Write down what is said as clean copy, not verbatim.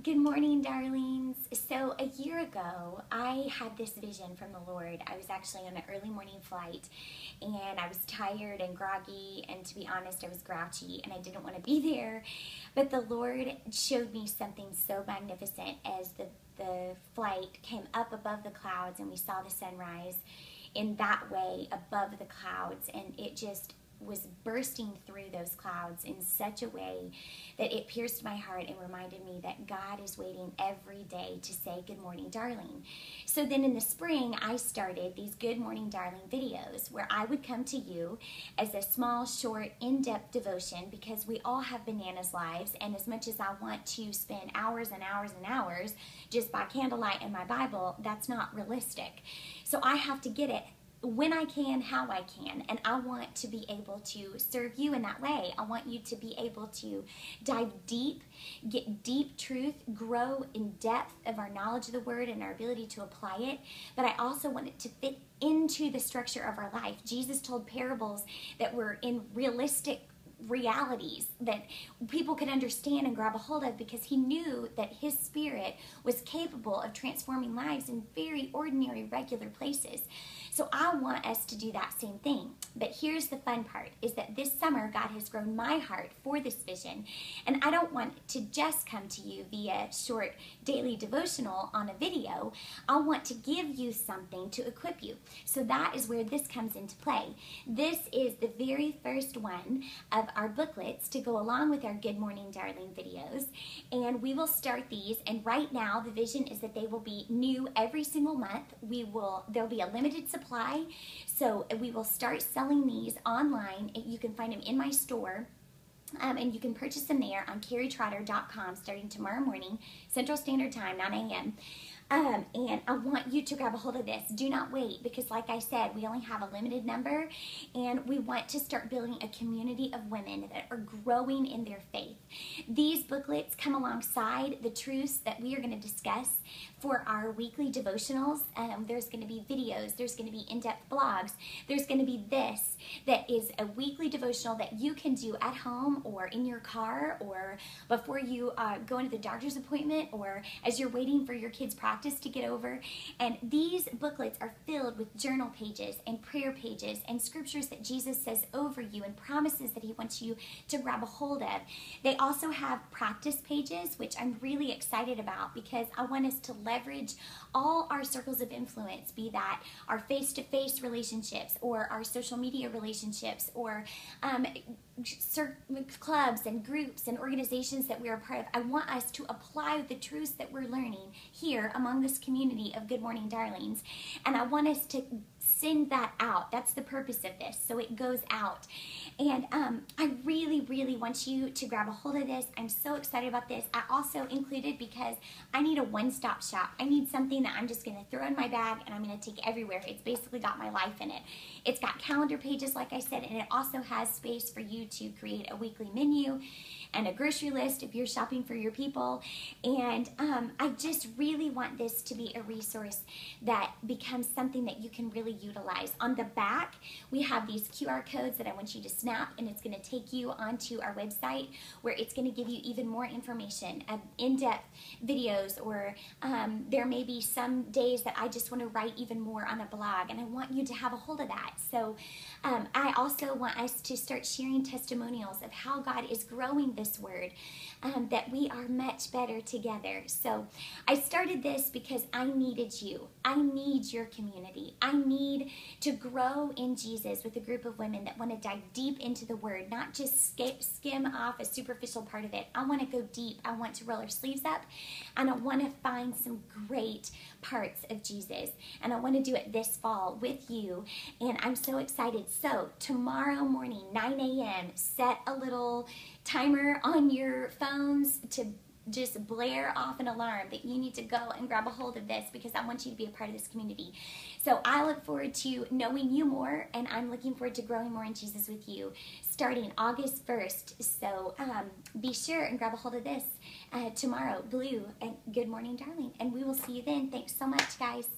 Good morning, darlings. So a year ago, I had this vision from the Lord. I was actually on an early morning flight and I was tired and groggy, and to be honest, I was grouchy and I didn't want to be there. But the Lord showed me something so magnificent as the flight came up above the clouds and we saw the sunrise in that way above the clouds, and it just was bursting through those clouds in such a way that it pierced my heart and reminded me that God is waiting every day to say, "Good morning, darling." So then in the spring, I started these Good Morning Darling videos where I would come to you as a small, short, in-depth devotion, because we all have bananas lives, and as much as I want to spend hours and hours and hours just by candlelight in my Bible, that's not realistic. So I have to get it when I can, how I can, and I want to be able to serve you in that way. I want you to be able to dive deep, get deep truth, grow in depth of our knowledge of the Word and our ability to apply it, but I also want it to fit into the structure of our life. Jesus told parables that were in realistic realities that people could understand and grab a hold of, because he knew that his Spirit was capable of transforming lives in very ordinary, regular places. So I want us to do that same thing. But here's the fun part, is that this summer God has grown my heart for this vision, and I don't want to just come to you via short daily devotional on a video. I want to give you something to equip you. So that is where this comes into play. This is the very first one of our booklets to go along with our Good Morning Darling videos, and we will start these, and right now the vision is that they will be new every single month. There'll be a limited supply, so we will start selling these online. You can find them in my store. And you can purchase them there on carrietrotter.com starting tomorrow morning, Central Standard Time, 9 a.m. And I want you to grab a hold of this. Do not wait, because like I said, we only have a limited number, and we want to start building a community of women that are growing in their faith. These booklets come alongside the truths that we are going to discuss for our weekly devotionals. There's going to be videos, there's going to be in-depth blogs, there's going to be this that is a weekly devotional that you can do at home or in your car, or before you go into the doctor's appointment, or as you're waiting for your kids' practice to get over. And these booklets are filled with journal pages and prayer pages and scriptures that Jesus says over you and promises that he wants you to grab a hold of. They also have practice pages, which I'm really excited about, because I want us to leverage all our circles of influence, be that our face-to-face relationships or our social media relationships, or clubs and groups and organizations that we are a part of. I want us to apply the truths that we're learning here among this community of Good Morning Darlings, and I want us to send that out. That's the purpose of this, so it goes out. And I really, really want you to grab a hold of this. I'm so excited about this. I also included, because I need a one-stop shop. I need something that I'm just going to throw in my bag and I'm going to take everywhere. It's basically got my life in it. It's got calendar pages, like I said, and it also has space for you to create a weekly menu and a grocery list if you're shopping for your people. And I just really want this to be a resource that becomes something that you can really utilize. On the back, we have these QR codes that I want you to snap, and it's going to take you onto our website, where it's going to give you even more information, in-depth videos, or there may be some days that I just want to write even more on a blog, and I want you to have a hold of that. So I also want us to start sharing testimonials of how God is growing this word, that we are much better together. So I started this because I needed you. I need your community. I need to grow in Jesus with a group of women that want to dive deep into the word, not just skim off a superficial part of it. I want to go deep. I want to roll our sleeves up, and I want to find some great parts of Jesus, and I want to do it this fall with you, and I'm so excited. So tomorrow morning, 9 a.m., set a little timer on your phones to just blare off an alarm that you need to go and grab a hold of this, because I want you to be a part of this community. So I look forward to knowing you more, and I'm looking forward to growing more in Jesus with you starting August 1st. So be sure and grab a hold of this tomorrow, Blue and Good Morning Darling, and we will see you then. Thanks so much, guys.